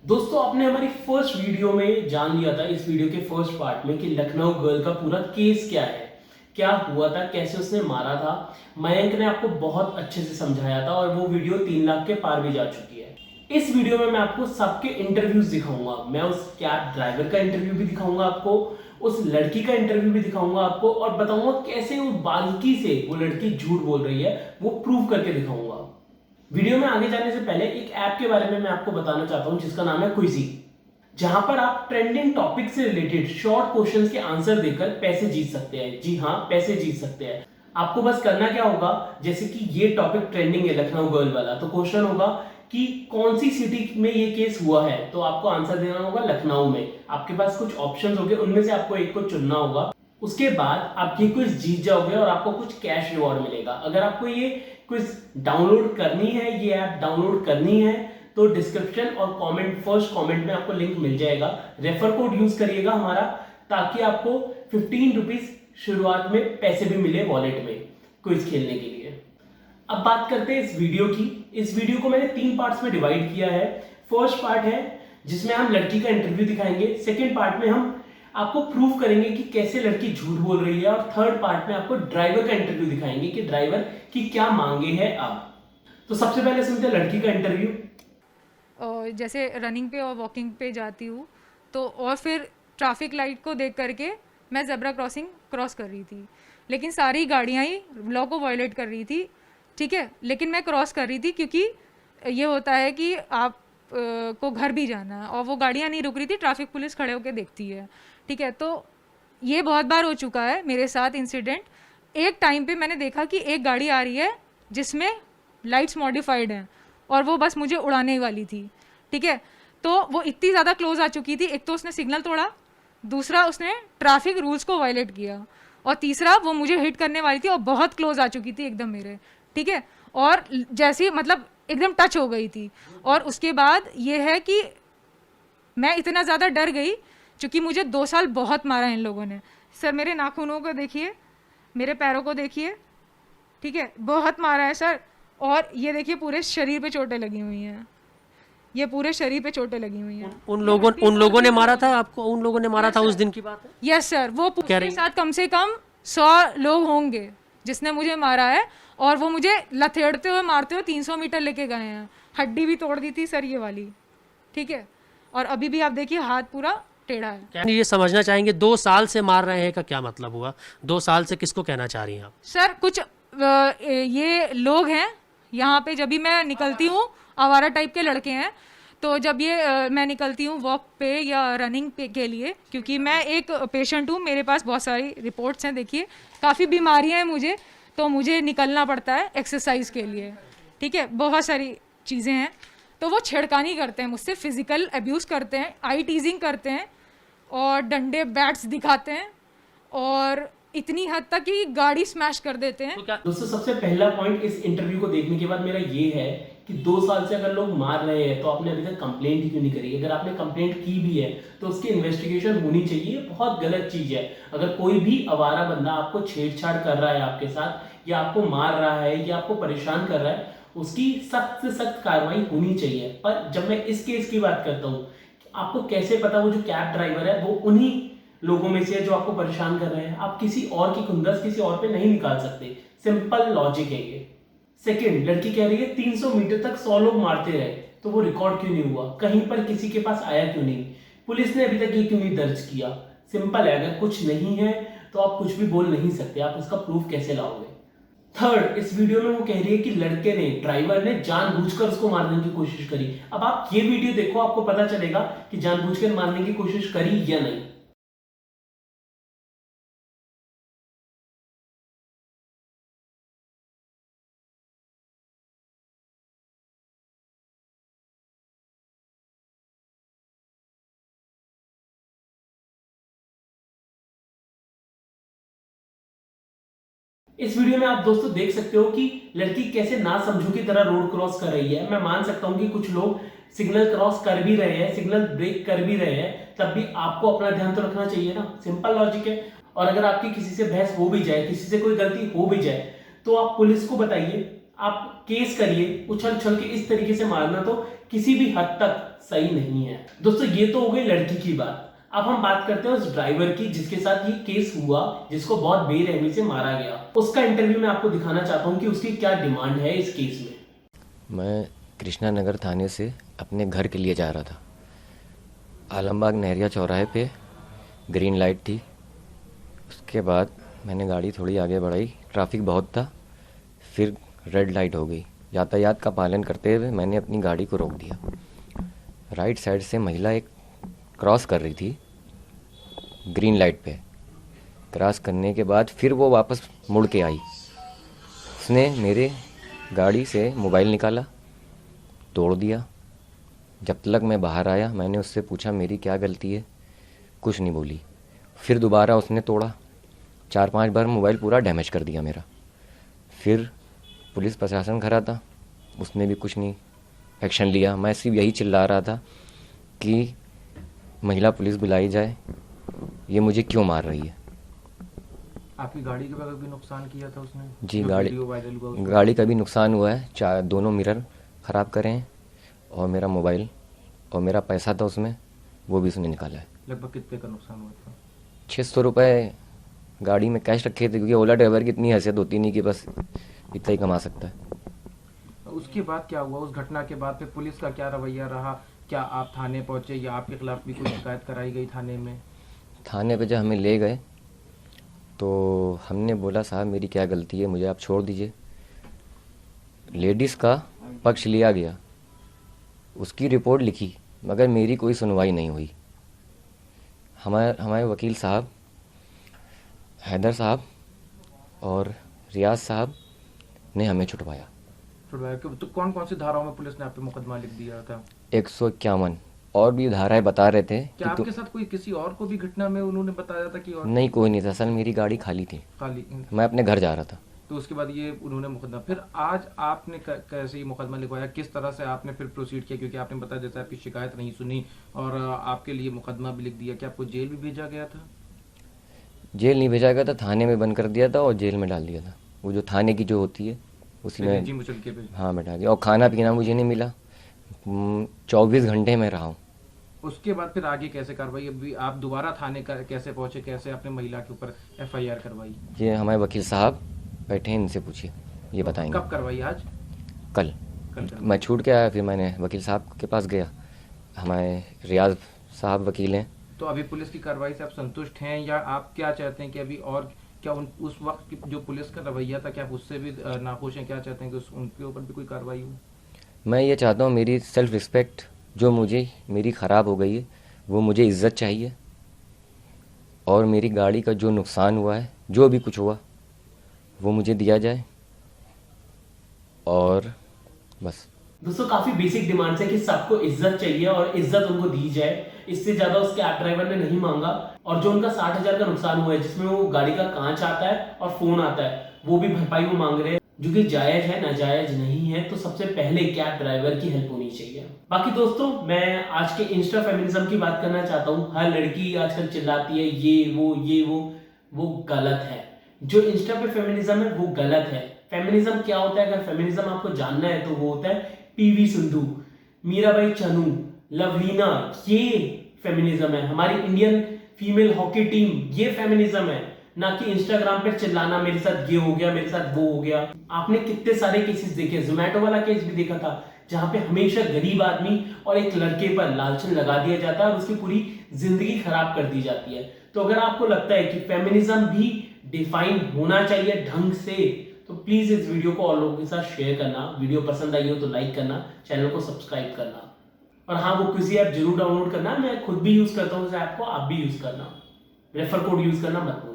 दोस्तों आपने हमारी फर्स्ट वीडियो में जान लिया था, इस वीडियो के फर्स्ट पार्ट में, कि लखनऊ गर्ल का पूरा केस क्या है, क्या हुआ था, कैसे उसने मारा था। मयंक ने आपको बहुत अच्छे से समझाया था और वो वीडियो 3 लाख के पार भी जा चुकी है। इस वीडियो में मैं आपको सबके इंटरव्यूज दिखाऊंगा। मैं उस कैब ड्राइवर का इंटरव्यू भी दिखाऊंगा आपको, उस लड़की का इंटरव्यू भी दिखाऊंगा आपको, और बताऊंगा कैसे वो बारीकी से वो लड़की झूठ बोल रही है, वो प्रूव करके दिखाऊंगा। वीडियो में आगे जाने से पहले एक ऐप के बारे में मैं आपको बताना चाहता हूं जिसका नाम है क्विजी, जहां पर आप ट्रेंडिंग टॉपिक से रिलेटेड शॉर्ट क्वेश्चंस के आंसर देकर पैसे जीत सकते हैं। जी हाँ, पैसे जीत सकते हैं। आपको बस करना क्या होगा, जैसे कि ये टॉपिक ट्रेंडिंग है लखनऊ गर्ल वाला, तो क्वेश्चन होगा कि कौन सी सिटी में ये केस हुआ है, तो आपको आंसर देना होगा लखनऊ में। आपके पास कुछ ऑप्शंस होंगे, उनमें से आपको एक को चुनना होगा। उसके बाद आप ये क्विज जीत जाओगे और आपको कुछ कैश रिवॉर्ड मिलेगा। अगर आपको ये क्विज डाउनलोड करनी है, ये ऐप डाउनलोड करनी है, तो डिस्क्रिप्शन और कमेंट, फर्स्ट कमेंट में आपको लिंक मिल जाएगा। रेफर कोड यूज करिएगा हमारा, ताकि आपको 15 रुपीज शुरुआत में पैसे भी मिले वॉलेट में क्विज खेलने के लिए। अब बात करते हैं इस वीडियो की। इस वीडियो को मैंने 3 पार्ट्स में डिवाइड किया है। फर्स्ट पार्ट है जिसमें हम लड़की का इंटरव्यू दिखाएंगे, सेकेंड पार्ट में हम आपको प्रूव करेंगे कि कैसे लड़की झूठ बोल रही है, और थर्ड पार्ट में आपको ड्राइवर का इंटरव्यू दिखाएंगे कि ड्राइवर की क्या मांगे हैं। अब तो सबसे पहले सुनते हैं लड़की का इंटरव्यू। और जैसे रनिंग पे और वॉकिंग पे जाती हूँ तो, और फिर ट्रैफिक लाइट को देख करके मैं ज़ेब्रा क्रॉसिंग क्रॉस कर रही थी, लेकिन सारी गाड़ियाँ ही लॉ को वायलेट कर रही थी। ठीक है, लेकिन मैं क्रॉस कर रही थी क्योंकि ये होता है कि आप को घर भी जाना है, और वो गाड़ियाँ नहीं रुक रही थी, ट्रैफिक पुलिस खड़े होकर देखती है। ठीक है, तो ये बहुत बार हो चुका है मेरे साथ इंसिडेंट। एक टाइम पे मैंने देखा कि एक गाड़ी आ रही है जिसमें लाइट्स मॉडिफाइड हैं और वो बस मुझे उड़ाने वाली थी। ठीक है, तो वो इतनी ज़्यादा क्लोज आ चुकी थी, एक तो उसने सिग्नल तोड़ा, दूसरा उसने ट्रैफिक रूल्स को वायलेट किया, और तीसरा वो मुझे हिट करने वाली थी और बहुत क्लोज आ चुकी थी एकदम मेरे। ठीक है, और जैसी मतलब एकदम टच हो गई थी। और उसके बाद ये है कि मैं इतना ज़्यादा डर गई, क्योंकि मुझे 2 साल बहुत मारा इन लोगों ने। सर मेरे नाखूनों को देखिए, मेरे पैरों को देखिए, ठीक है, बहुत मारा है सर। और ये देखिए पूरे शरीर पे चोटें लगी हुई हैं, ये पूरे शरीर पे चोटें लगी हुई हैं। ये हड्डी उन तोड़ लोगों दी ने इन मारा लोगों था ने। आपको, उन लोगों ने मारा यस था, उस सर, दिन की बात है? यस सर, वो कह उसके रही साथ कम से कम 100 लोग होंगे जिसने मुझे मारा है, और वो मुझे लथेड़ते हुए मारते हुए 300 मीटर लेके गए हैं। हड्डी भी तोड़ दी थी सर ये वाली। ठीक है, और अभी भी आप देखिए हाथ पूरा टेढ़ा है। क्या ये समझना चाहेंगे 2 साल से मार रहे हैं का क्या मतलब हुआ? 2 साल से किसको कहना चाह रही हैं आप? सर कुछ ये लोग हैं यहाँ पे, जब भी मैं निकलती हूँ, आवारा टाइप के लड़के हैं। तो जब ये मैं निकलती हूँ वॉक पे या रनिंग पे के लिए, क्योंकि मैं एक पेशेंट हूँ, मेरे पास बहुत सारी रिपोर्ट्स हैं, देखिए काफ़ी बीमारियाँ हैं मुझे, तो मुझे निकलना पड़ता है एक्सरसाइज के लिए। ठीक है, बहुत सारी चीज़ें हैं। तो वो छेड़खानी करते हैं मुझसे, फिजिकल अब्यूज़ करते हैं, आई टीजिंग करते हैं, और डंडे बैट्स दिखाते हैं, और इतनी हद तक कि गाड़ी स्मैश कर देते हैं। तो क्या दोस्तों सबसे पहला पॉइंट इस इंटरव्यू को देखने के बाद मेरा ये है कि 2 साल से अगर लोग मार रहे हैं तो आपने अभी तक कंप्लेंट ही क्यों नहीं करी? अगर आपने कंप्लेंट की भी है तो उसकी इन्वेस्टिगेशन होनी चाहिए। बहुत गलत चीज है अगर कोई भी आवारा बंदा आपको छेड़छाड़ कर रहा है आपके साथ, या आपको मार रहा है, या आपको परेशान कर रहा है, उसकी सख्त से सख्त कार्रवाई होनी चाहिए। पर जब मैं इस केस की बात करता हूँ, आपको कैसे पता वो जो कैब ड्राइवर है वो उन्हीं लोगों में से है जो आपको परेशान कर रहे हैं? आप किसी और की खुंदस किसी और पे नहीं निकाल सकते। सिंपल लॉजिक है ये। सेकंड, लड़की कह रही है 300 मीटर तक 100 लोग मारते रहे, तो वो रिकॉर्ड क्यों नहीं हुआ? कहीं पर किसी के पास आया क्यों नहीं? पुलिस ने अभी तक ये क्यों नहीं दर्ज किया? सिंपल है, अगर कुछ नहीं है तो आप कुछ भी बोल नहीं सकते। आप उसका प्रूफ कैसे लाओगे? थर्ड, इस वीडियो में वो कह रही है कि लड़के ने, ड्राइवर ने जानबूझकर उसको मारने की कोशिश करी। अब आप ये वीडियो देखो, आपको पता चलेगा कि जानबूझकर मारने की कोशिश करी या नहीं। इस वीडियो में आप दोस्तों देख सकते हो कि लड़की कैसे ना समझू की तरह रोड क्रॉस कर रही है। मैं मान सकता हूं कि कुछ लोग सिग्नल क्रॉस कर भी रहे हैं, सिग्नल ब्रेक कर भी रहे हैं, तब भी आपको अपना ध्यान तो रखना चाहिए ना। सिंपल लॉजिक है। और अगर आपकी किसी से बहस हो भी जाए, किसी से कोई गलती हो भी जाए, तो आप पुलिस को बताइए, आप केस करिए, उछल उछल के इस तरीके से मारना तो किसी भी हद तक सही नहीं है। दोस्तों ये तो हो गई लड़की की बात। अब हम बात करते हैं उस ड्राइवर की जिसके साथ ये केस हुआ, जिसको बहुत बेरहमी से मारा गया। उसका इंटरव्यू मैं आपको दिखाना चाहता हूँ कि उसकी क्या डिमांड है इस केस में। मैं कृष्णा नगर थाने से अपने घर के लिए जा रहा था। आलमबाग नहरिया चौराहे पे ग्रीन लाइट थी। उसके बाद मैंने गाड़ी थोड़ी आगे बढ़ाई, ट्रैफिक बहुत था, फिर रेड लाइट हो गई। यातायात का पालन करते हुए मैंने अपनी गाड़ी को रोक दिया। राइट साइड से महिला एक क्रॉस कर रही थी ग्रीन लाइट पे। क्रॉस करने के बाद फिर वो वापस मुड़ के आई। उसने मेरे गाड़ी से मोबाइल निकाला, तोड़ दिया। जब तक मैं बाहर आया मैंने उससे पूछा मेरी क्या गलती है, कुछ नहीं बोली। फिर दोबारा उसने तोड़ा, 4-5 बार मोबाइल पूरा डैमेज कर दिया मेरा। फिर पुलिस प्रशासन खड़ा था, उसने भी कुछ नहीं एक्शन लिया। मैं सिर्फ यही चिल्ला रहा था कि महिला पुलिस बुलाई जाए, ये मुझे क्यों मार रही है। आपकी गाड़ी का भी नुकसान किया था उसने? जी, जो गाड़ी वीडियो वायरल हुआ उसमें? गाड़ी का भी नुकसान हुआ है। दोनों मिरर ख़राब करे हैं और मेरा मोबाइल और मेरा पैसा था उसमें, वो भी उसने निकाला है। लगभग कितने का नुकसान हुआ था? 600 रुपये गाड़ी में कैश रखे थे, क्योंकि ओला ड्राइवर की इतनी हैसियत होती नहीं कि बस इतना ही कमा सकता है। उसके बाद क्या हुआ? उस घटना के बाद फिर पुलिस का क्या रवैया रहा? क्या आप थाने पहुंचे या आपके खिलाफ भी कोई शिकायत कराई गई थाने में? थाने पे जब हमें ले गए तो हमने बोला साहब मेरी क्या गलती है, मुझे आप छोड़ दीजिए। लेडीज़ का पक्ष लिया गया, उसकी रिपोर्ट लिखी, मगर मेरी कोई सुनवाई नहीं हुई। हमारे वकील साहब हैदर साहब और रियाज साहब ने हमें छुटवाया। तो कौन कौन सी धाराओं में पुलिस ने आप पे मुकदमा लिख दिया था? 151 और भी धाराएं बता रहे थे क्या आपके साथ कोई किसी और को भी घटना में उन्होंने बताया था कि और नहीं, कोई नहीं था। असल मेरी गाड़ी खाली थी, खाली? मैं अपने घर जा रहा था। तो उसके बाद ये उन्होंने मुकदमा, फिर आज आपने कैसे ये मुकदमा लिखवाया, किस तरह से आपने फिर प्रोसीड किया? क्योंकि आपने बताया जैसे आपकी शिकायत नहीं सुनी और आपके लिए मुकदमा भी लिख दिया। क्या आपको जेल भी भेजा गया था? जेल नहीं भेजा गया था, थाने में बंद कर दिया था और जेल में डाल दिया था। वो जो थाने की जो होती है उसी में, जी मुचलके पे। हाँ, बैठा दिया। और खाना पीना मुझे नहीं मिला, 24 घंटे में रहा हूँ। उसके बाद फिर आगे कैसे कार्रवाई? अभी आप दोबारा थाने का कैसे पहुंचे, कैसे आपने महिला के ऊपर FIR करवाई? ये हमारे वकील साहब बैठे हैं, इनसे पूछिए, ये बताएंगे। कब करवाई? आज? कल करवाई। मैं छूट के आया, फिर मैंने वकील साहब के पास गया। हमारे रियाज साहब वकील हैं। तो अभी पुलिस की कार्रवाई से आप संतुष्ट हैं या आप क्या चाहते हैं कि अभी और क्या उस वक्त की जो पुलिस का रवैया था, क्या आप उससे भी नाखुश हैं? क्या चाहते हैं कि उनके ऊपर भी कोई कार्रवाई हो? मैं ये चाहता हूँ मेरी सेल्फ रिस्पेक्ट जो मेरी ख़राब हो गई है, वो मुझे इज़्ज़त चाहिए। और मेरी गाड़ी का जो नुकसान हुआ है, जो भी कुछ हुआ, वो मुझे दिया जाए। और बस। दोस्तों काफी बेसिक डिमांड्स है कि सबको इज्जत चाहिए और इज्जत उनको दी जाए। इससे ज्यादा उस कैब ड्राइवर ने नहीं मांगा। और जो उनका 60,000 का नुकसान हुआ है, जिसमें वो गाड़ी का कांच आता है और फोन आता है, वो भी भरपाई वो मांग रहे हैं, जो कि जायज है, नाजायज नहीं है। तो सबसे पहले कैब ड्राइवर की हेल्प होनी चाहिए। बाकी दोस्तों मैं आज के इंस्टा फेमिनिज्म की बात करना चाहता हूँ। हर लड़की आजकल चिल्लाती है ये वो गलत है। जो इंस्टा पे फेमिनिज्म है वो गलत है। फेमिनिज्म क्या होता है? अगर फेमिनिज्म आपको जानना है तो वो होता है PV सिंधु, मीराबाई चानू, लवलीना, ये फेमिनिज्म है। हमारी इंडियन फीमेल हॉकी टीम, ये फेमिनिज्म है। ना कि इंस्टाग्राम पे चिल्लाना मेरे साथ ये हो गया, मेरे साथ वो हो गया। आपने कितने सारे केसेस देखे, जोमेटो वाला केस भी देखा था, जहां पे हमेशा गरीब आदमी और एक लड़के पर लालचन लगा दिया जाता है और उसकी पूरी जिंदगी खराब कर दी जाती है। तो अगर आपको लगता है कि फेमिनिज्म भी डिफाइन होना चाहिए ढंग से, तो प्लीज इस वीडियो को और लोगों के साथ शेयर करना। वीडियो पसंद आई हो तो लाइक करना, चैनल को सब्सक्राइब करना। और हाँ, वो किसी ऐप जरूर डाउनलोड करना। मैं खुद भी यूज करता हूँ उस ऐप को, आप भी यूज करना। रेफर कोड यूज करना मत भूलना।